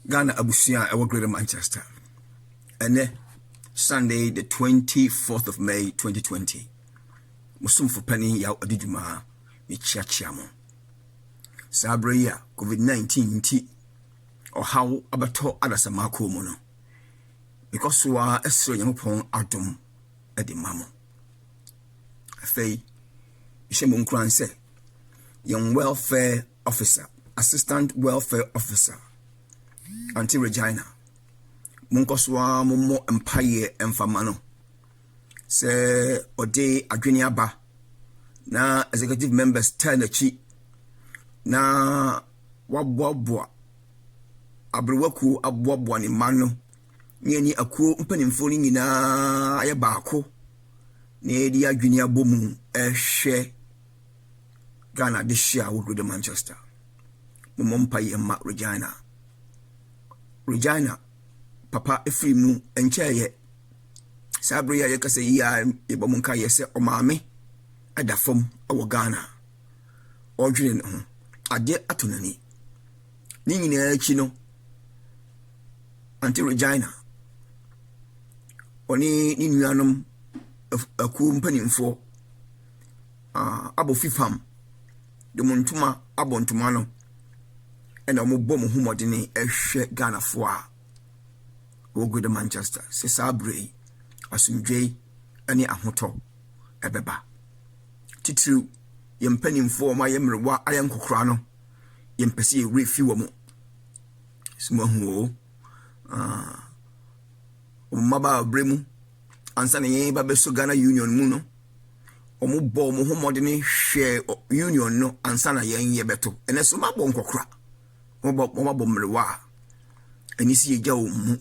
Ghana Abusia ewa Greater Manchester. Ene Sunday the 24th of May 2020. Musumfo pani ya adijuma michiachia mo. Sabre ya COVID-19 nti how abato adasamako mo no. Because wa esro Nyankopon adom edi mamo. Afei ishemo nkran se young welfare officer, assistant welfare officer, Auntie Regina. Munkoswa mumo empire enfamano. Se ode adwene aba na executive members turn achi na waboaboa abrewaku aboaboa ne mano ni akuo mpanimfo ni nyina aye baako na edi adwene abomu ehwe Ghana this year with the Manchester. Mumompaye ma Regina papa efrimu encheye sabre ya yekase ya ebomunka yese omame adafom awo Ghana odwene no ade atonani ni nyina achi no Auntie Regina oni ni nuanom aku mpanimfo abo fifam de montuma abontuma no ena mo bom humodene ehwe Ghana fo a wo go de Manchester se sabre asumdwei ani ahoto ebeba titru yempanimfo ma yemrewa ayenkokora no yempese refi wo mo simo hu o maba bremu ansa ne ba beso Ghana Union mu no omo bo mo homodene hwe union no ansa na yen ye beto ene so mabo nkokora mo mabo mrewa enisi eja o mu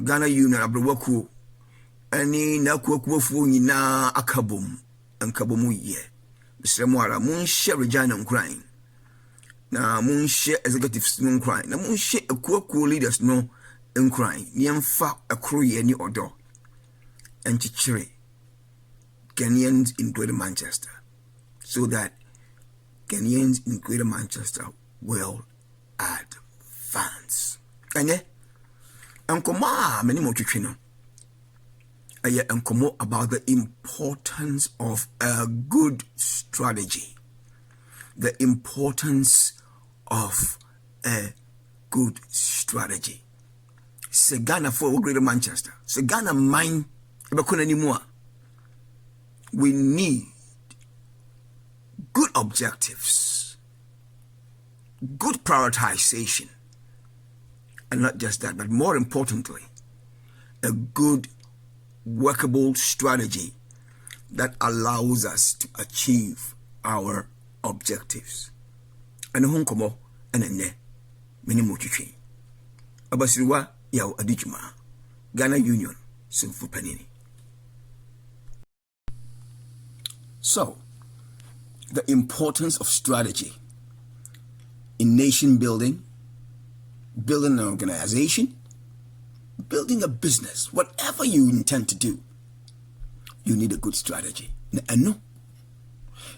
Ghana Union abrewaku ani na kuakuafu nyina akabom ankabomu ye bisremu ara munhye Regina nkran na munhye executives no nkran na munhye akuaku leaders no nkran niemfa akro ye ni odo enchichire Ghanaians in Greater Manchester so that Ghanaians in Greater Manchester will advance. Anye enkomo many more twitwe aye enkomo about the importance of a good strategy. The importance of a good strategy. Se Ghana for Greater Manchester. Se Ghana mine ebekona anymore. We need good objectives, good prioritization, and not just that, but more importantly, a good workable strategy that allows us to achieve our objectives. And honkomo enene minimum chichi. Abasiriwa yaw adijuma. Ghana Union Simfu Panini. So, the importance of strategy in nation building, building an organization, building a business, whatever you intend to do, you need a good strategy. And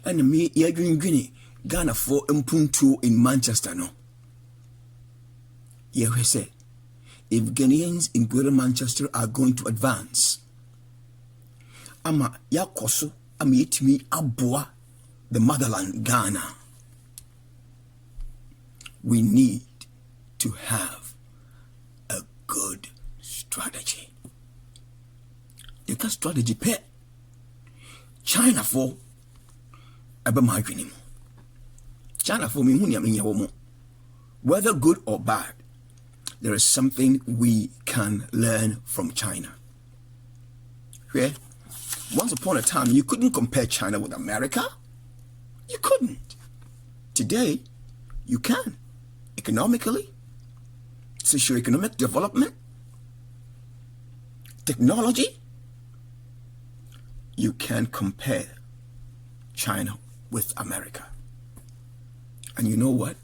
me, Yagwini, Ghana for Mpuntu in Manchester, no. Yahweh said, if Ghanaians in Greater Manchester are going to advance, ama yakoso amitimi abua the motherland Ghana. We need to have a good strategy. You can strategy pay China for abamagrinim. China for me whether good or bad, there is something we can learn from China. Okay? Once upon a time, you couldn't compare China with America. You couldn't. Today, you can. Economically, socio-economic development, technology, you can compare China with America. And you know what?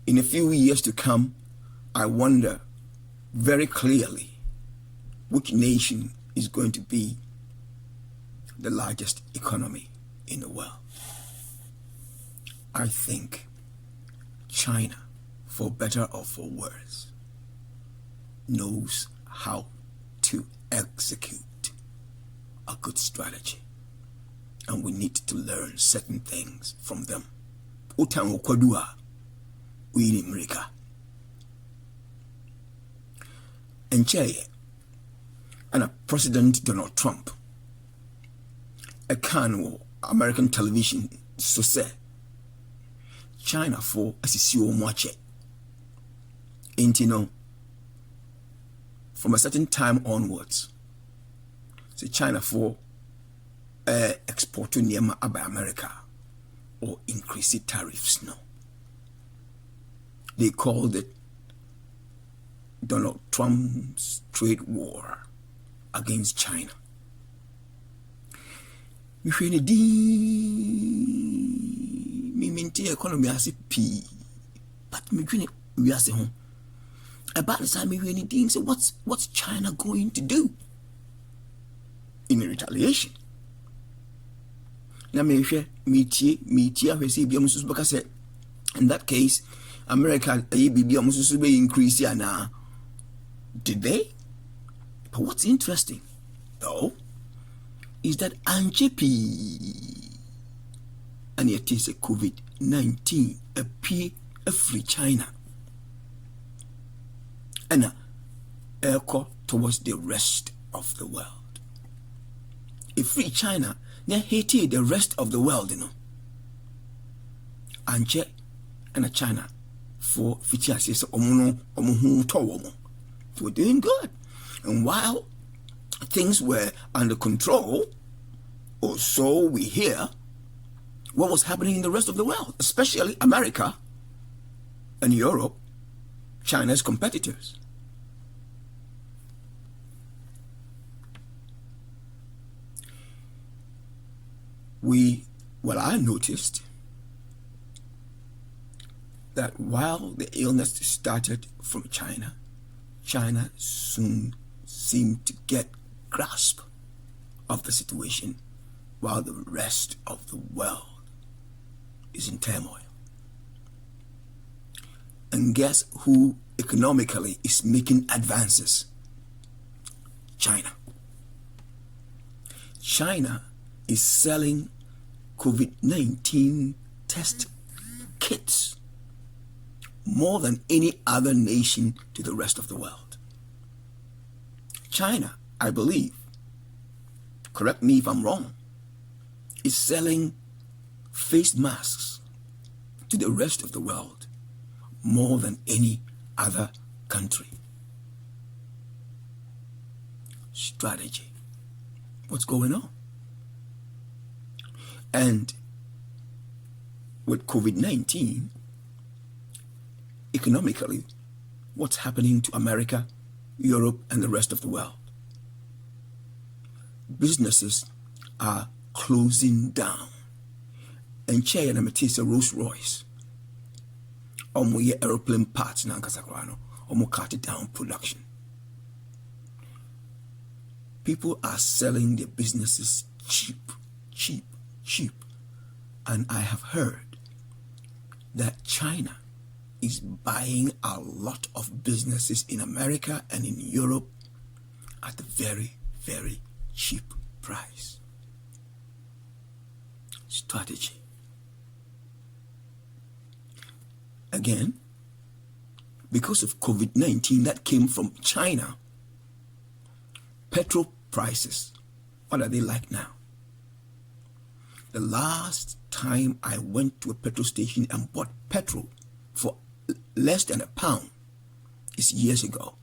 In a few years to come, I wonder very clearly which nation is going to be the largest economy in the world. I think China for better or for worse, knows how to execute a good strategy. And we need to learn certain things from them. Utan okwadua uini America. Encheye and President Donald Trump a can American television so say China for asisi omoache. Ain't know from a certain time onwards, say China for export to Niema by America or increase tariffs. No, they called it Donald Trump's trade war against China. We maintain economy as a P, but we are saying about the time we say what's China going to do in retaliation? Now me meetie we say because say in that case America be increase now. Did they? But what's interesting though is that Anjepi and it is a COVID-19 appear a free China and echo towards the rest of the world. A free China, they hate the rest of the world, you know. Anje and a China for Fichia says we're doing good. And while things were under control, or so we hear, what was happening in the rest of the world, especially America and Europe, China's competitors. I noticed that while the illness started from China, China soon seemed to get grasp of the situation while the rest of the world is in turmoil. And guess who economically is making advances? China. China is selling COVID-19 test kits more than any other nation to the rest of the world. China, I believe, correct me if I'm wrong, is selling face masks to the rest of the world more than any other country. Strategy. What's going on? And with COVID-19, economically, what's happening to America, Europe, and the rest of the world? Businesses are closing down. And Chair and Matisa Rolls-Royce, omo aeroplane parts na Ankasakwano, omo cut down production. People are selling their businesses cheap. And I have heard that China is buying a lot of businesses in America and in Europe at a very, very cheap price. Strategy. Again, because of COVID-19 that came from China, petrol prices, what are they like now? The last time I went to a petrol station and bought petrol for less than £1 is years ago.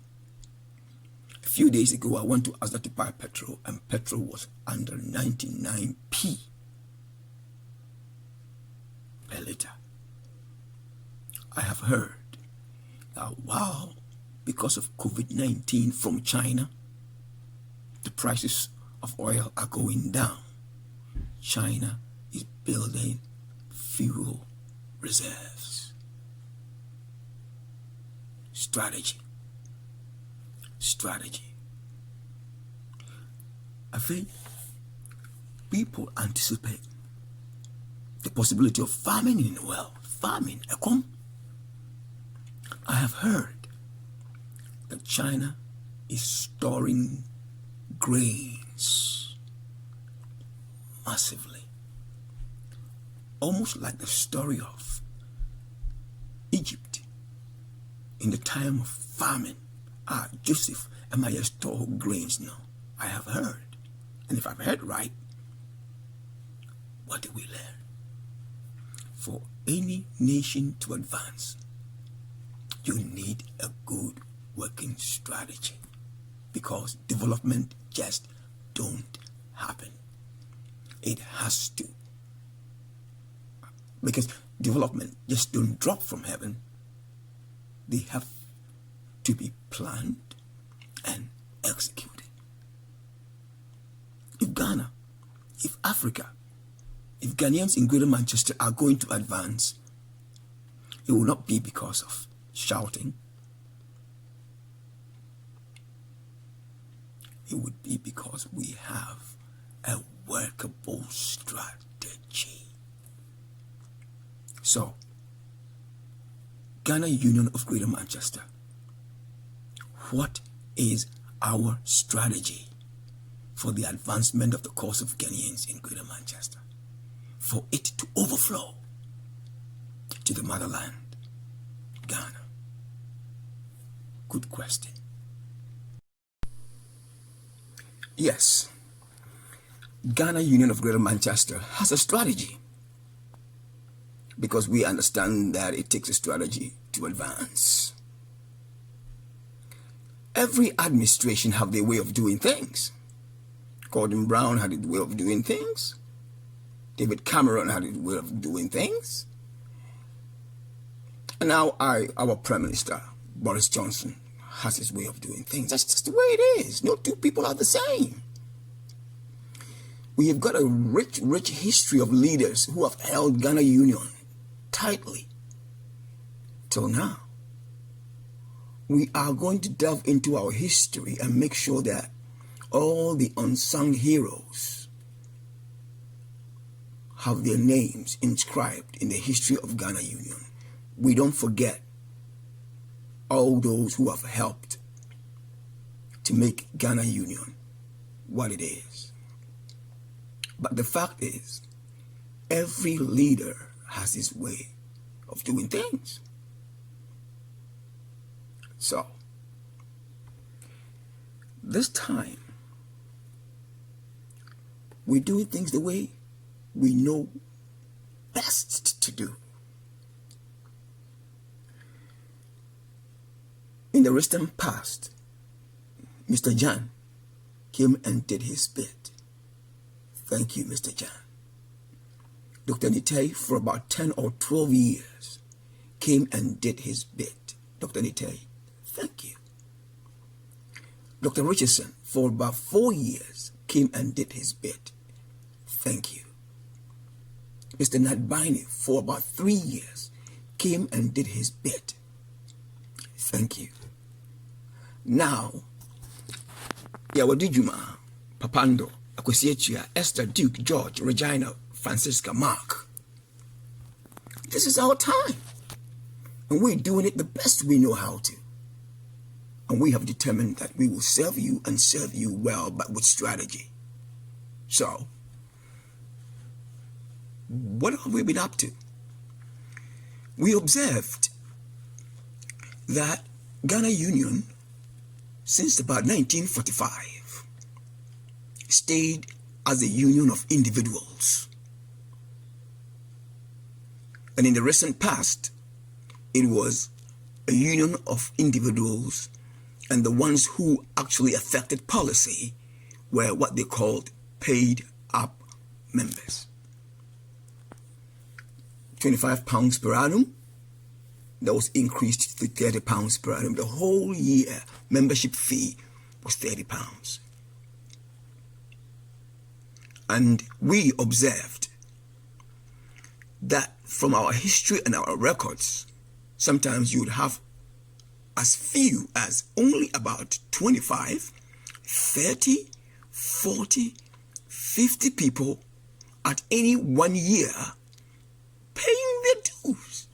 A few days ago, I went to Asda to buy petrol, and petrol was under 99p per liter. I have heard that wow, because of COVID-19 from China, the prices of oil are going down. China is building fuel reserves. Strategy. I think people anticipate the possibility of famine in the world. Famine, have heard that China is storing grains massively, almost like the story of Egypt in the time of famine. Joseph, am I store grains now? I have heard. And if I've heard right, what do we learn? For any nation to advance, you need a good working strategy, because development just don't happen. It has to. Because development just don't drop from heaven. They have to be planned and executed. If Ghana, if Africa, if Ghanaians in Greater Manchester are going to advance, it will not be because of shouting. It would be because we have a workable strategy. So, Ghana Union of Greater Manchester, what is our strategy for the advancement of the cause of Ghanaians in Greater Manchester? For it to overflow to the motherland, Ghana? Good question. Yes, Ghana Union of Greater Manchester has a strategy, because we understand that it takes a strategy to advance. Every administration have their way of doing things. Gordon Brown had his way of doing things. David Cameron had his way of doing things. And now our Prime Minister, Boris Johnson, has his way of doing things. That's just the way it is. No two people are the same. We have got a rich history of leaders who have held Ghana Union tightly till now. We are going to delve into our history and make sure that all the unsung heroes have their names inscribed in the history of Ghana Union. We don't forget all those who have helped to make Ghana Union what it is. But the fact is, every leader has his way of doing things. So, this time, we're doing things the way we know best to do. In the recent past, Mr. Jan came and did his bit. Thank you, Mr. Jan. Dr. Nitei, for about 10 or 12 years, came and did his bit. Dr. Nitei, thank you. Dr. Richardson, for about 4 years, came and did his bit. Thank you. Mr. Nadbani, for about 3 years, came and did his bit. Thank you. Now, Yawadijuma, Papando, Akwesiechia, Esther, Duke, George, Regina, Francisca, Mark. This is our time. And we're doing it the best we know how to. And we have determined that we will serve you and serve you well, but with strategy. So, what have we been up to? We observed that Ghana Union, since about 1945, stayed as a union of individuals. And in the recent past, it was a union of individuals, and the ones who actually affected policy were what they called paid up members. £25 per annum, that was increased to £30 per annum. The whole year membership fee was £30. And we observed that from our history and our records, sometimes you would have as few as only about 25, 30, 40, 50 people at any 1 year paying their dues.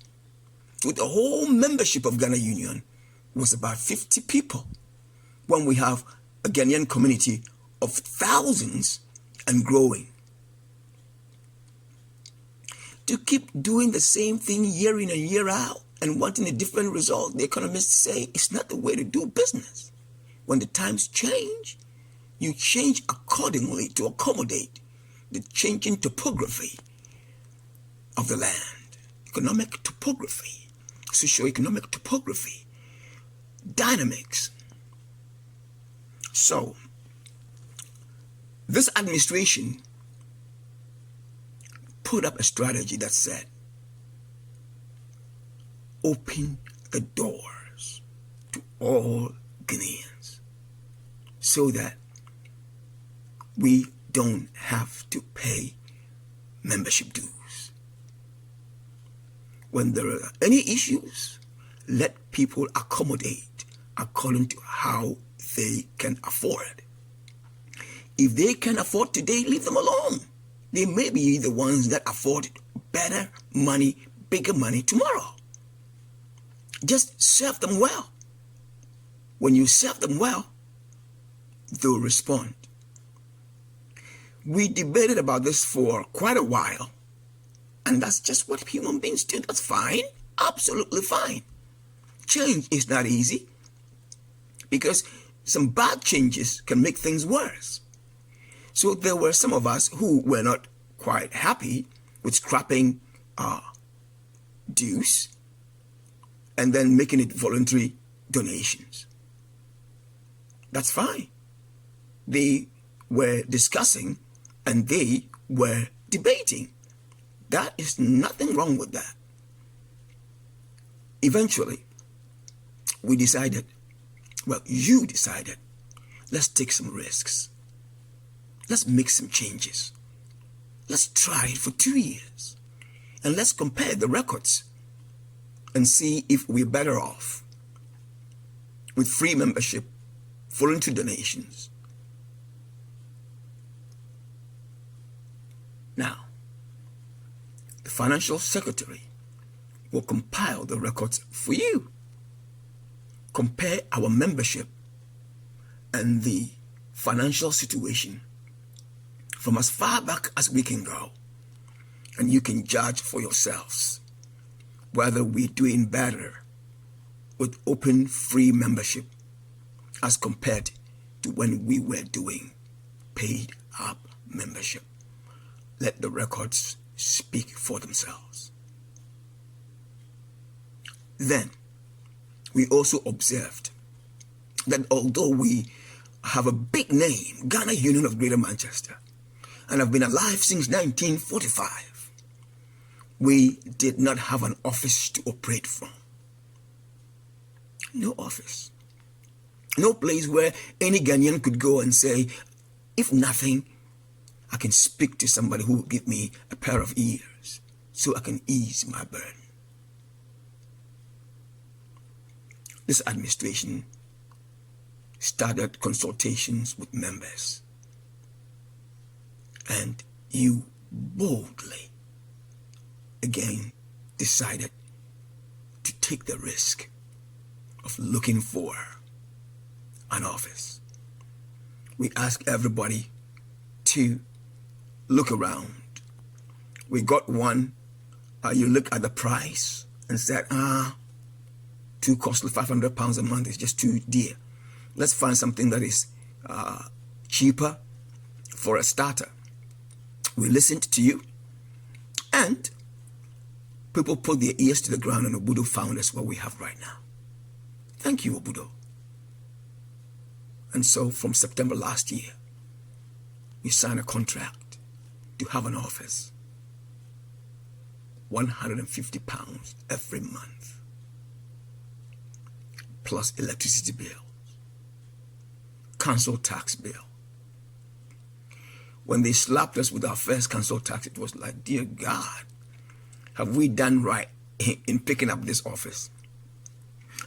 with the whole membership of Ghana Union was about 50 people, when we have a Ghanaian community of thousands and growing. To keep doing the same thing year in and year out and wanting a different result, the economists say it's not the way to do business. When the times change, you change accordingly to accommodate the changing topography of the land, economic topography, socio-economic topography, dynamics. So, this administration put up a strategy that said, open the doors to all Ghanaians so that we don't have to pay membership dues. When there are any issues, let people accommodate according to how they can afford. If they can afford today, leave them alone. They may be the ones that afford better money, bigger money tomorrow. Just serve them well. When you serve them well, they'll respond. We debated about this for quite a while, and that's just what human beings do. That's fine, absolutely fine. Change is not easy, because some bad changes can make things worse. So there were some of us who were not quite happy with scrapping dues and then making it voluntary donations. That's fine. They were discussing and they were debating. That is nothing wrong with that. Eventually, we decided, well, you decided, let's take some risks. Let's make some changes. Let's try it for 2 years. And let's compare the records and see if we're better off with free membership, voluntary donations. Now, the financial secretary will compile the records for you. Compare our membership and the financial situation from as far back as we can go, and you can judge for yourselves whether we're doing better with open free membership as compared to when we were doing paid up membership. Let the records speak for themselves. Then we also observed that although we have a big name, Ghana Union of Greater Manchester, and have been alive since 1945, we did not have an office to operate from. No office. No place where any Ghanaian could go and say, if nothing, I can speak to somebody who will give me a pair of ears so I can ease my burden. This administration started consultations with members, and you boldly again decided to take the risk of looking for an office. We asked everybody to look around. We got one. You look at the price and said, too costly, £500 a month is just too dear. Let's find something that is cheaper for a starter. We listened to you, and people put their ears to the ground, and Obudo found us what we have right now. Thank you, Obudo. And so from September last year, we signed a contract to have an office. £150 every month, plus electricity bill, council tax bill. When they slapped us with our first council tax, it was like, dear God, have we done right in picking up this office?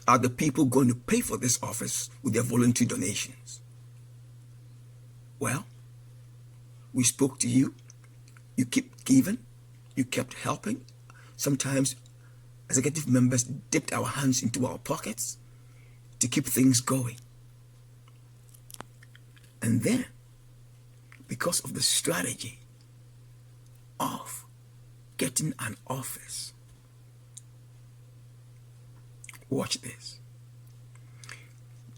Are the people going to pay for this office with their voluntary donations? Well, we spoke to you. You kept giving. You kept helping. Sometimes executive members dipped our hands into our pockets to keep things going. And then, because of the strategy of getting an office, watch this,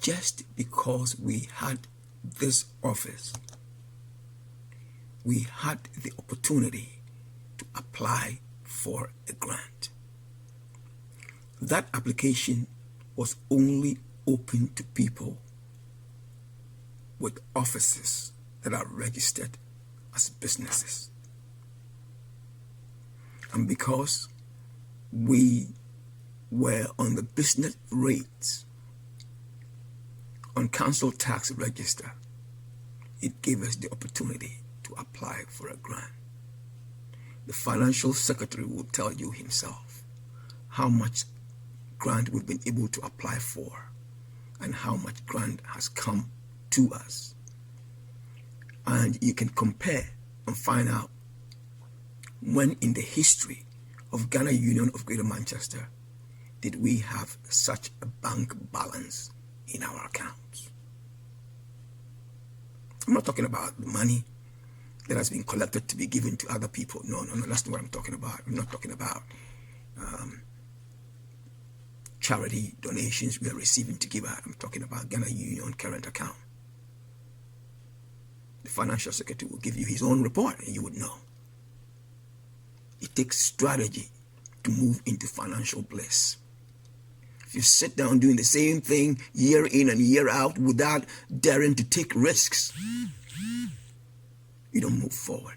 just because we had this office, we had the opportunity to apply for a grant. That application was only open to people with offices that are registered as businesses. And because we were on the business rates on council tax register, it gave us the opportunity to apply for a grant. The financial secretary will tell you himself how much grant we've been able to apply for and how much grant has come to us. And you can compare and find out when in the history of Ghana Union of Greater Manchester did we have such a bank balance in our accounts. I'm not talking about the money that has been collected to be given to other people. No, that's not what I'm talking about. I'm not talking about charity donations we are receiving to give out. I'm talking about Ghana Union current account. The financial secretary will give you his own report and you would know. It takes strategy to move into financial bliss. If you sit down doing the same thing year in and year out without daring to take risks, you don't move forward.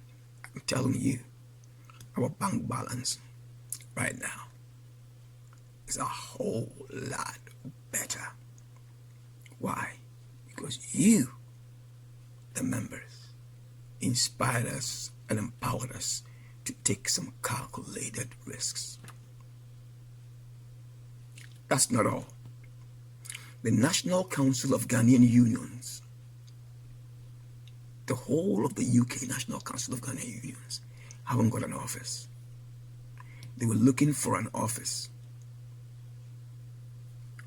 I'm telling you, our bank balance right now is a whole lot better. Why? Because you, the members, inspired us and empowered us to take some calculated risks. That's not all. The National Council of Ghanaian Unions, the whole of the UK National Council of Ghanaian Unions, haven't got an office. They were looking for an office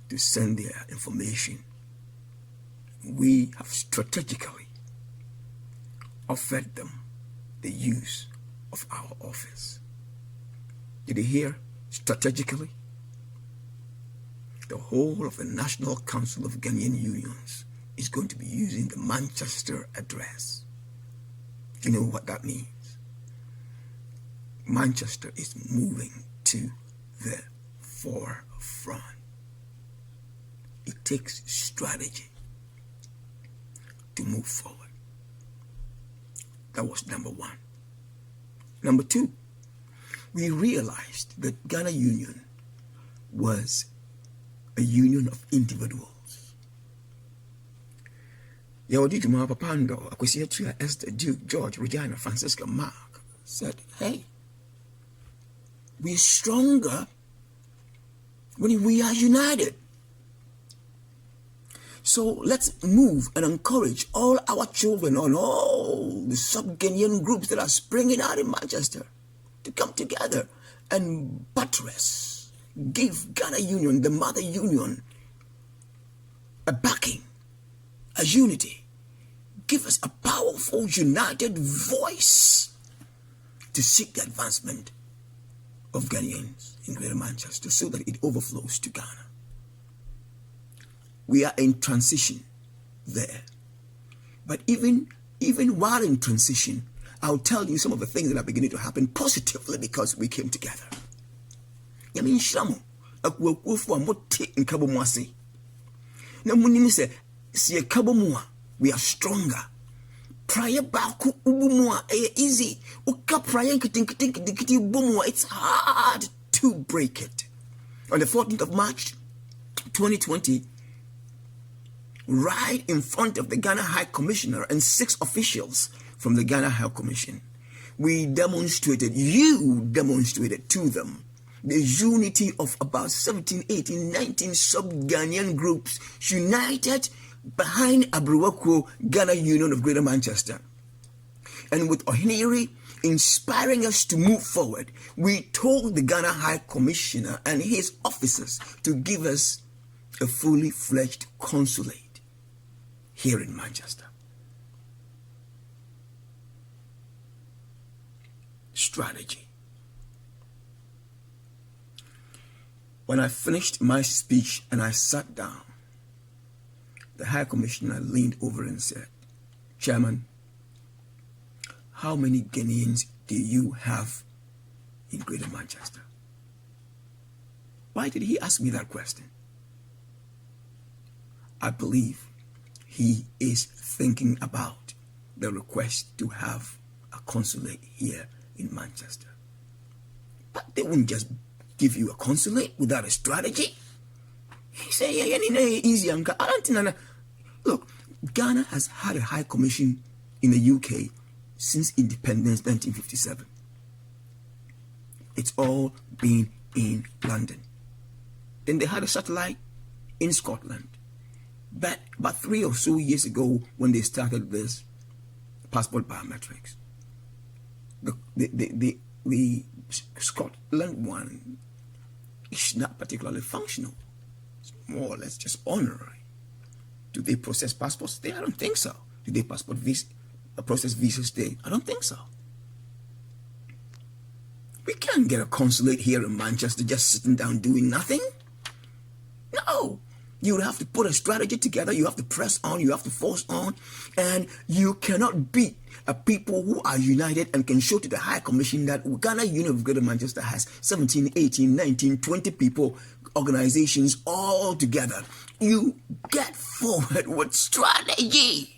to send their information. We have strategically offered them the use of our office. Did you hear? Strategically? The whole of the National Council of Ghanaian Unions is going to be using the Manchester address. You know what that means? Manchester is moving to the forefront. It takes strategy to move forward. That was number one. Number two, we realized that Ghana Union was a union of individuals. Yawadi Juma Papando, Akwesiatria, Esther, Duke, George, Regina, Francisca, Mark said, hey, we're stronger when we are united. So let's move and encourage all our children on all the sub-Ghanaian groups that are springing out in Manchester to come together and buttress, give Ghana Union, the mother union, a backing, a unity. Give us a powerful, united voice to seek the advancement of Ghanaians in Greater Manchester so that it overflows to Ghana. We are in transition there. But even while in transition, I'll tell you some of the things that are beginning to happen positively because we came together. Yamin Shamu, Akwakufu Amote in Kabomwasi. Namunini say, Si Kabomwa, we are stronger. Prior Baku Ubumwa, easy. Uka prior Kitinkitikiti Bumwa, it's hard to break it. On the 14th of March, 2020, right in front of the Ghana High Commissioner and 6 officials from the Ghana High Commission, you demonstrated to them the unity of about 17, 18, 19 sub-Ghanaian groups united behind Abriwako Ghana Union of Greater Manchester. And with Ohiniri inspiring us to move forward, we told the Ghana High Commissioner and his officers to give us a fully fledged consulate here in Manchester. Strategy. When I finished my speech and I sat down, the High Commissioner leaned over and said, Chairman, how many Ghanaians do you have in Greater Manchester? Why did he ask me that question? I believe he is thinking about the request to have a consulate here in Manchester. But they wouldn't just give you a consulate without a strategy. He said, easy. Look, Ghana has had a high commission in the UK since independence 1957. It's all been in London. Then they had a satellite in Scotland. But about 3 or so years ago, when they started this passport biometrics, the Scotland one is not particularly functional. It's more or less just honorary. Do they process passports there? I don't think so. Do they process visas there? I don't think so. We can't get a consulate here in Manchester just sitting down doing nothing. No. You would have to put a strategy together. You have to press on. You have to force on. And you cannot beat a people who are united and can show to the High Commission that Ghana Union of Greater Manchester has 17, 18, 19, 20 people, organizations all together. You get forward with strategy.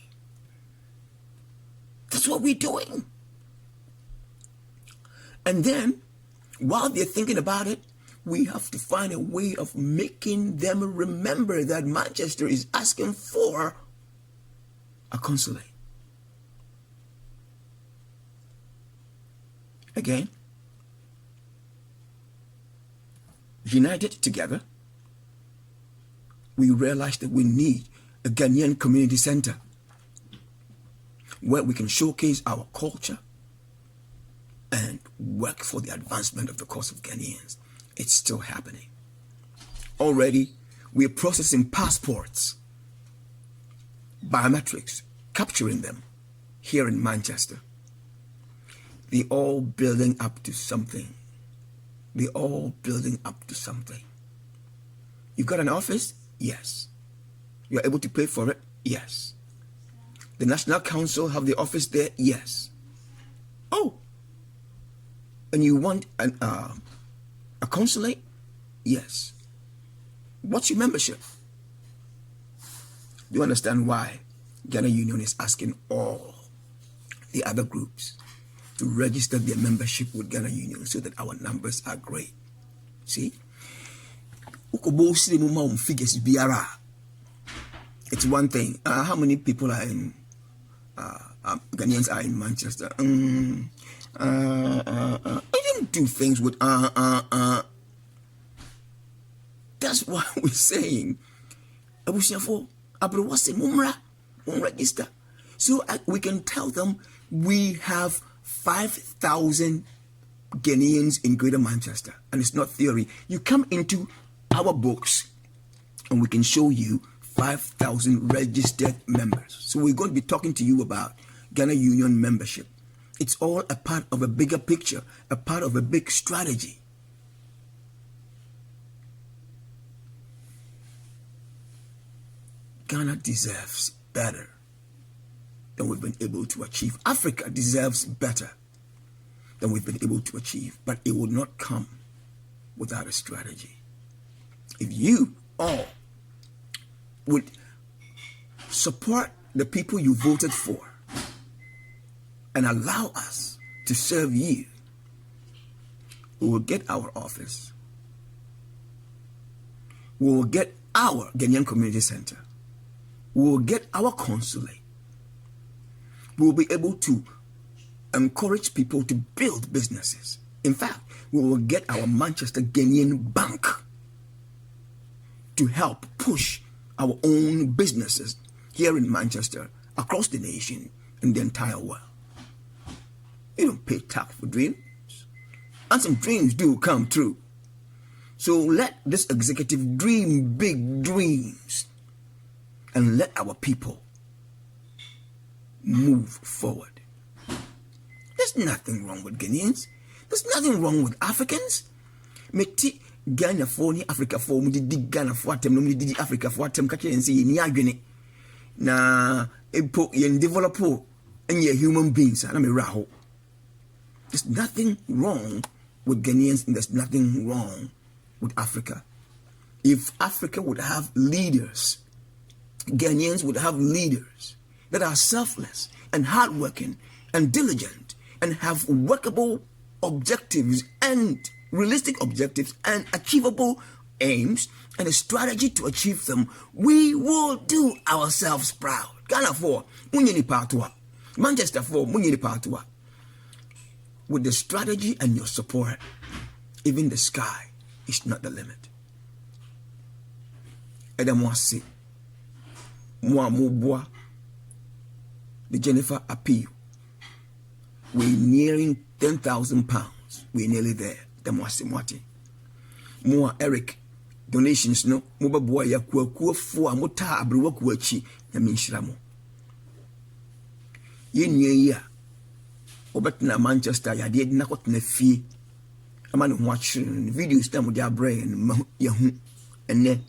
That's what we're doing. And then, while they're thinking about it, we have to find a way of making them remember that Manchester is asking for a consulate. Again, united together, we realized that we need a Ghanaian community center where we can showcase our culture and work for the advancement of the cause of Ghanaians. It's still happening. Already, we're processing passports, biometrics, capturing them here in Manchester. They're all building up to something. They're all building up to something. You've got an office? Yes. You're able to pay for it? Yes. The National Council have the office there? Yes. Oh, and you want a consulate? Yes. What's your membership? Do you understand why Ghana Union is asking all the other groups to register their membership with Ghana Union so that our numbers are great? See? It's one thing. How many people are in Ghanaians are in Manchester? I didn't do things with That's why we're saying register. So we can tell them we have 5,000 Ghanaians in Greater Manchester. And it's not theory. You come into our books and we can show you 5,000 registered members. So we're going to be talking to you about Ghana Union membership. It's all a part of a bigger picture, a part of a big strategy. Ghana deserves better than we've been able to achieve. Africa deserves better than we've been able to achieve, but it will not come without a strategy. If you all would support the people you voted for and allow us to serve you, we will get our office. We will get our Ghanaian Community Center. We will get our consulate. We will be able to encourage people to build businesses. In fact, we will get our Manchester Ghanaian Bank to help push our own businesses here in Manchester, across the nation, and the entire world. You don't pay tax for dreams. And some dreams do come true. So let this executive dream big dreams and let our people move forward. There's nothing wrong with Ghanaians. There's nothing wrong with Africans. Meti Ghana for ni Africa for mu di Ghana for atem no mu di Africa for atem ka kire nse ni adwene na epo yen develop enye human beings na me raho. There's nothing wrong with Ghanaians and there's nothing wrong with Africa. If Africa would have leaders, Ghanaians would have leaders that are selfless and hardworking and diligent and have workable objectives and realistic objectives and achievable aims and a strategy to achieve them, we will do ourselves proud. Ghana for Munyini Patua, Manchester for Munyini Patua. With the strategy and your support, even the sky is not the limit. Edamwasi, Mwa the Jennifer appeal. We're nearing 10,000 pounds. We're nearly there. Edamwasi Mwati. Mwa Eric donations no. Muba boy ya kuwa fua muta abruwa kuwachi ya minshiramo. Ye ya. Obetina Manchester ya diye dinakot na fee. Amani watching videos na mudia brain yahu ene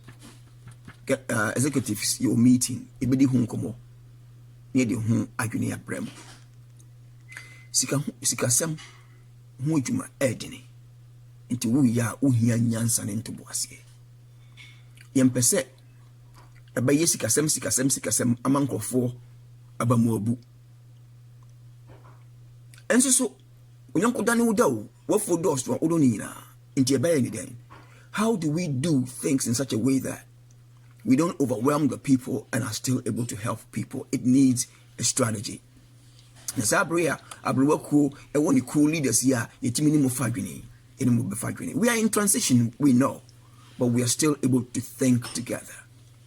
executives your meeting ibedi hu nkomo ne de hu adwene ya brem sika sam hu adwuma edene nti wu ya ohia nyansa ne ntoboase yempese eba sika sam amankofo abamu abu enso so onyanko dane wudawo wafo dos to odonina nti eba ye den. How do we do things in such a way that we don't overwhelm the people and are still able to help people? It needs a strategy. We cool leaders here. We are in transition, we know, but we are still able to think together.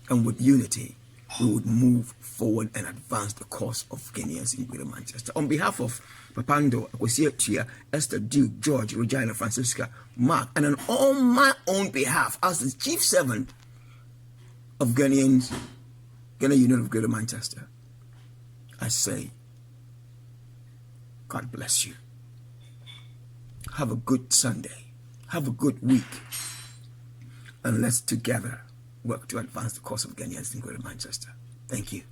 And with unity, we would move forward and advance the cause of Ghanaians in Greater Manchester. On behalf of Papando, Akwesiatua, Esther Duke, George, Regina, Francisca, Mark, and on my own behalf, as the chief servant of Ghanaians, Ghana Union of Greater Manchester, I say, God bless you. Have a good Sunday. Have a good week. And let's together work to advance the cause of Ghanaians in Greater Manchester. Thank you.